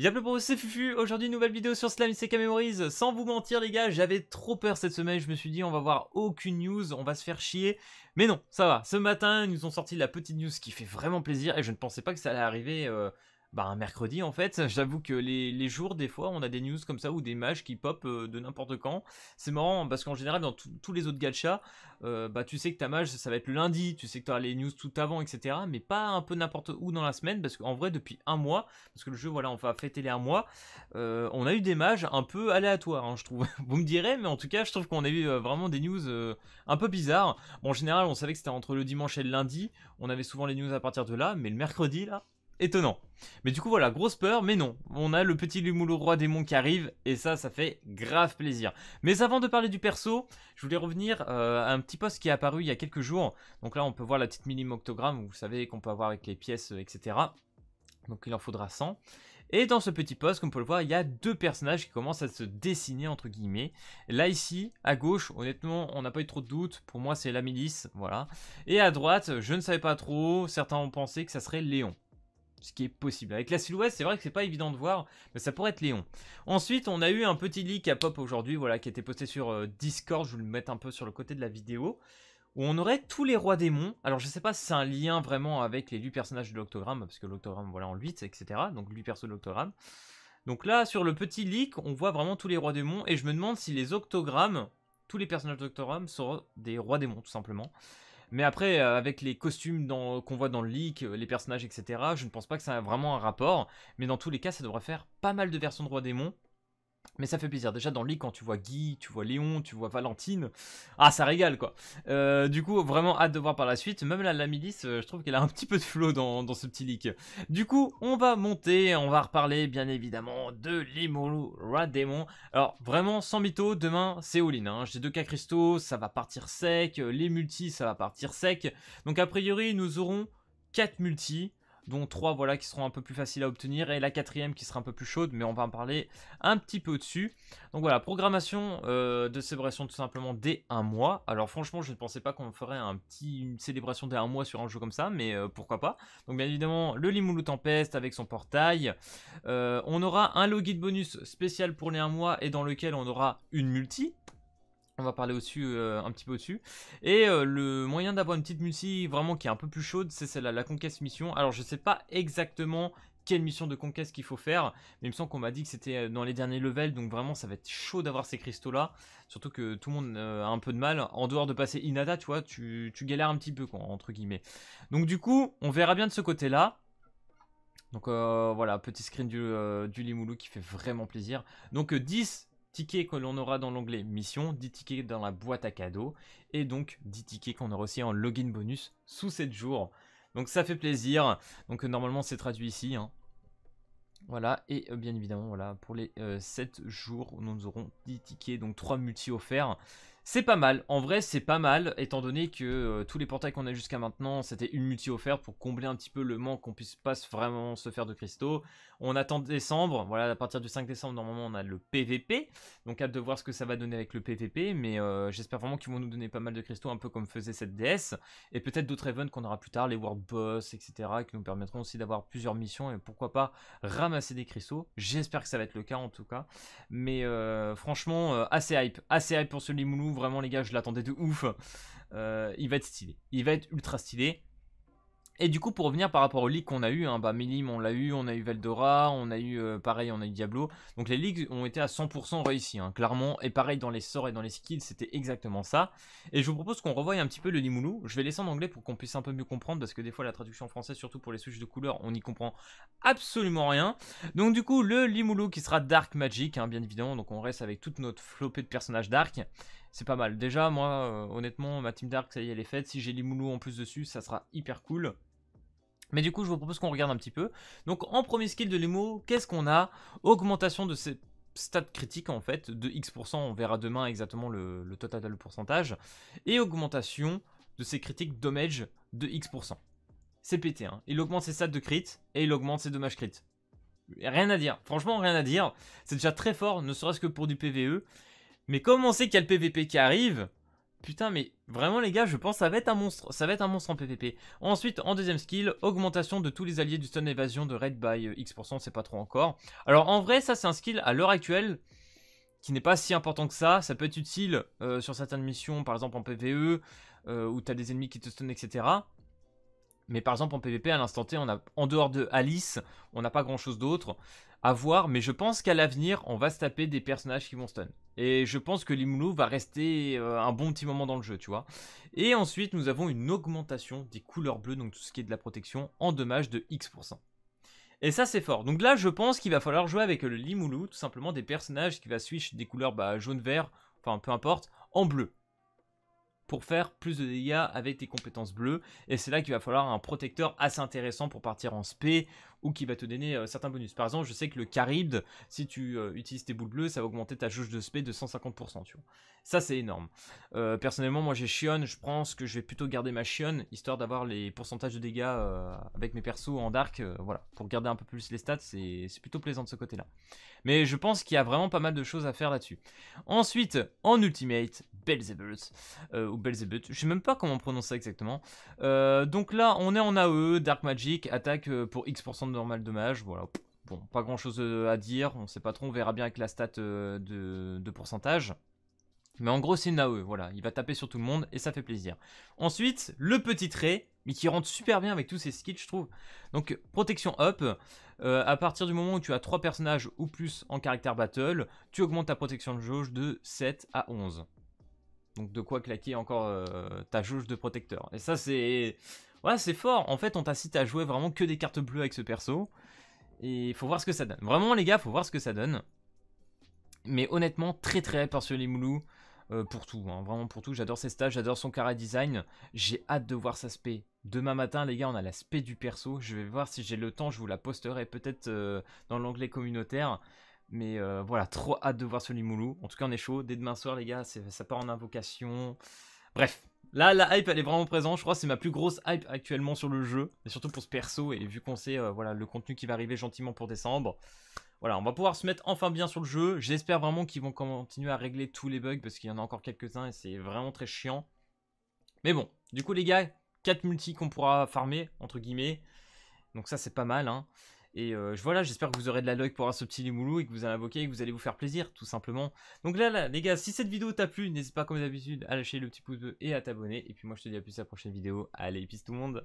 Y'a pour vous, c'est Fufu. Aujourd'hui, nouvelle vidéo sur Slime CK Memories. Sans vous mentir, les gars, j'avais trop peur cette semaine. Je me suis dit, on va voir aucune news, on va se faire chier. Mais non, ça va. Ce matin, ils nous ont sorti la petite news qui fait vraiment plaisir. Et je ne pensais pas que ça allait arriver un mercredi en fait. J'avoue que les jours, des fois, on a des news comme ça ou des images qui pop de n'importe quand. C'est marrant parce qu'en général, dans tous les autres gachas, tu sais que ta mage, ça va être le lundi. Tu sais que tu auras les news tout avant, etc. Mais pas un peu n'importe où dans la semaine parce qu'en vrai, depuis un mois, parce que le jeu, voilà, on va fêter les un mois, on a eu des mages un peu aléatoires, hein, je trouve. Vous me direz, mais en tout cas, je trouve qu'on a eu vraiment des news un peu bizarres. Bon, en général, on savait que c'était entre le dimanche et le lundi. On avait souvent les news à partir de là, mais le mercredi, là, étonnant. Mais du coup, voilà, grosse peur, mais non. On a le petit Limoulou Roi Démon qui arrive, et ça fait grave plaisir. Mais avant de parler du perso, je voulais revenir à un petit post qui est apparu il y a quelques jours. Donc là, on peut voir la petite mini-moctogramme, vous savez, qu'on peut avoir avec les pièces, etc. Donc il en faudra 100. Et dans ce petit post, comme on peut le voir, il y a deux personnages qui commencent à se dessiner, entre guillemets. Là, ici, à gauche, honnêtement, on n'a pas eu trop de doutes. Pour moi, c'est la milice, voilà. Et à droite, je ne savais pas trop. Certains ont pensé que ça serait Léon. Ce qui est possible. Avec la silhouette, c'est vrai que c'est pas évident de voir, mais ça pourrait être Léon. Ensuite, on a eu un petit leak à pop aujourd'hui, voilà, qui a été posté sur Discord. Je vais le mettre un peu sur le côté de la vidéo. Où on aurait tous les rois démons. Alors je sais pas si c'est un lien vraiment avec les 8 personnages de l'octogramme, parce que l'octogramme voilà en 8, etc. Donc 8 persos de l'octogramme. Donc là sur le petit leak, on voit vraiment tous les rois démons, et je me demande si les octogrammes, tous les personnages de l'octogramme seront des rois démons tout simplement. Mais après, avec les costumes qu'on voit dans le leak, les personnages, etc., je ne pense pas que ça a vraiment un rapport. Mais dans tous les cas, ça devrait faire pas mal de versions de rois démons. Mais ça fait plaisir, déjà dans le leak quand tu vois Guy, tu vois Léon, tu vois Valentine, ah ça régale quoi. Du coup vraiment hâte de voir par la suite, même là la milice je trouve qu'elle a un petit peu de flow dans ce petit leak. Du coup on va monter, on va reparler bien évidemment de Limoulou Roi Démon. Alors vraiment sans mytho, demain c'est all-in, hein. J'ai 2K cristaux, ça va partir sec, les multis ça va partir sec. Donc a priori nous aurons 4 multis, dont 3 voilà, qui seront un peu plus faciles à obtenir, et la 4ème qui sera un peu plus chaude, mais on va en parler un petit peu dessus. Donc voilà, programmation de célébration tout simplement dès un mois. Alors franchement, je ne pensais pas qu'on ferait une célébration dès un mois sur un jeu comme ça, mais pourquoi pas. Donc bien évidemment, le Limoulou Tempest avec son portail. On aura un login bonus spécial pour les un mois, et dans lequel on aura une multi. On va parler au-dessus, un petit peu au-dessus. Et le moyen d'avoir une petite multi vraiment qui est un peu plus chaude, c'est celle-là, la conquête mission. Alors je sais pas exactement quelle mission de conquête qu'il faut faire, mais il me semble qu'on m'a dit que c'était dans les derniers levels, donc vraiment ça va être chaud d'avoir ces cristaux-là. Surtout que tout le monde a un peu de mal. En dehors de passer Inada, tu vois, tu galères un petit peu, quoi, entre guillemets. Donc du coup, on verra bien de ce côté-là. Donc voilà, petit screen du Limoulou qui fait vraiment plaisir. Donc 10 tickets que l'on aura dans l'onglet mission, 10 tickets dans la boîte à cadeaux, et donc 10 tickets qu'on aura aussi en login bonus sous 7 jours. Donc ça fait plaisir. Donc normalement c'est traduit ici, hein. Voilà, et bien évidemment, voilà, pour les 7 jours, nous aurons 10 tickets, donc 3 multi offerts. C'est pas mal, en vrai c'est pas mal, étant donné que tous les portails qu'on a jusqu'à maintenant, c'était une multi offerte pour combler un petit peu le manque qu'on puisse pas vraiment se faire de cristaux. On attend décembre, voilà, à partir du 5 décembre, normalement on a le PVP, donc hâte de voir ce que ça va donner avec le PVP, mais j'espère vraiment qu'ils vont nous donner pas mal de cristaux, un peu comme faisait cette DS, et peut-être d'autres events qu'on aura plus tard, les World Boss, etc., qui nous permettront aussi d'avoir plusieurs missions, et pourquoi pas ramasser des cristaux. J'espère que ça va être le cas en tout cas, mais franchement assez hype pour ce Limoulou. Vraiment les gars, je l'attendais de ouf. Il va être stylé, il va être ultra stylé. Et du coup, pour revenir par rapport aux leaks qu'on a eu, hein, Milim on a eu Veldora, on a eu pareil, on a eu Diablo. Donc les leaks ont été à 100% réussis, hein, clairement. Et pareil dans les sorts et dans les skills, c'était exactement ça. Et je vous propose qu'on revoie un petit peu le Limoulou. Je vais laisser en anglais pour qu'on puisse un peu mieux comprendre, parce que des fois la traduction en français, surtout pour les switches de couleurs, on n'y comprend absolument rien. Donc du coup, le Limoulou qui sera Dark Magic, hein, bien évidemment. Donc on reste avec toute notre flopée de personnages Dark. C'est pas mal. Déjà, moi, honnêtement, ma team Dark, ça y est, elle est faite. Si j'ai Limoulou en plus dessus, ça sera hyper cool. Mais du coup, je vous propose qu'on regarde un petit peu. Donc, en premier skill de Limo, qu'est-ce qu'on a? Augmentation de ses stats critiques, en fait, de X%. On verra demain exactement le total de pourcentage. Et augmentation de ses critiques damage de X%. C'est pété, hein. Il augmente ses stats de crit et il augmente ses dommages crit. Rien à dire. Franchement, rien à dire. C'est déjà très fort, ne serait-ce que pour du PVE. Mais comme on sait qu'il y a le PVP qui arrive, Putain, mais vraiment les gars, je pense que ça va être un monstre. Ça va être un monstre en PvP. Ensuite, en deuxième skill, augmentation de tous les alliés du stun évasion de raid by X%, c'est pas trop encore. Alors en vrai, ça c'est un skill à l'heure actuelle qui n'est pas si important que ça. Ça peut être utile sur certaines missions, par exemple en PvE, où t'as des ennemis qui te stun, etc. Mais par exemple en PvP, à l'instant T, en dehors de Alice, on n'a pas grand chose d'autre à voir. Mais je pense qu'à l'avenir, on va se taper des personnages qui vont stun. Et je pense que Limulu va rester un bon petit moment dans le jeu, tu vois. Et ensuite, nous avons une augmentation des couleurs bleues, donc tout ce qui est de la protection, en dommage de X%. Et ça, c'est fort. Donc là, je pense qu'il va falloir jouer avec le Limulu, tout simplement des personnages qui va switch des couleurs jaune-vert, enfin peu importe, en bleu, pour faire plus de dégâts avec tes compétences bleues. Et c'est là qu'il va falloir un protecteur assez intéressant pour partir en spé, ou qui va te donner certains bonus. Par exemple, je sais que le Carib, si tu utilises tes boules bleues, ça va augmenter ta jauge de spé de 150%, tu vois. Ça, c'est énorme. Personnellement, moi j'ai Shion, je pense que je vais plutôt garder ma Shion, histoire d'avoir les pourcentages de dégâts avec mes persos en dark, voilà. Pour garder un peu plus les stats, c'est plutôt plaisant de ce côté-là. Mais je pense qu'il y a vraiment pas mal de choses à faire là-dessus. Ensuite, en ultimate, Belzebut, ou Belzebut, je sais même pas comment on prononce ça exactement. Donc là, on est en AE, Dark Magic, attaque pour X% de normal dommage, voilà. Bon, pas grand chose à dire, on sait pas trop, on verra bien avec la stat de pourcentage. Mais en gros, c'est une AE, voilà, il va taper sur tout le monde et ça fait plaisir. Ensuite, le petit trait, mais qui rentre super bien avec tous ses skills, je trouve. Donc, protection up, à partir du moment où tu as 3 personnages ou plus en caractère battle, tu augmentes ta protection de jauge de 7 à 11. Donc, de quoi claquer encore ta jauge de protecteur. Et ça, c'est... Ouais, c'est fort. En fait, on t'incite à jouer vraiment que des cartes bleues avec ce perso. Et il faut voir ce que ça donne. Vraiment, les gars, faut voir ce que ça donne. Mais honnêtement, très très hype par ce Limulu. Pour tout, hein, vraiment pour tout. J'adore ses stages, j'adore son cara design. J'ai hâte de voir sa spé. Demain matin, les gars, on a la spé du perso. Je vais voir si j'ai le temps, je vous la posterai peut-être dans l'onglet communautaire. Mais voilà, trop hâte de voir ce Limulu. En tout cas, on est chaud. Dès demain soir, les gars, ça part en invocation. Bref, là, la hype, elle est vraiment présente. Je crois que c'est ma plus grosse hype actuellement sur le jeu. Et surtout pour ce perso. Et vu qu'on sait voilà, le contenu qui va arriver gentiment pour décembre. Voilà, on va pouvoir se mettre enfin bien sur le jeu. J'espère vraiment qu'ils vont continuer à régler tous les bugs parce qu'il y en a encore quelques-uns et c'est vraiment très chiant. Mais bon, du coup les gars, 4 multis qu'on pourra farmer, entre guillemets. Donc ça c'est pas mal, hein. Et voilà, j'espère que vous aurez de la luck pour avoir ce petit Limulu et que vous allez invoquer et que vous allez vous faire plaisir, tout simplement. Donc là, les gars, si cette vidéo t'a plu, n'hésite pas comme d'habitude à lâcher le petit pouce bleu et à t'abonner. Et puis moi je te dis à plus à la prochaine vidéo. Allez, peace tout le monde.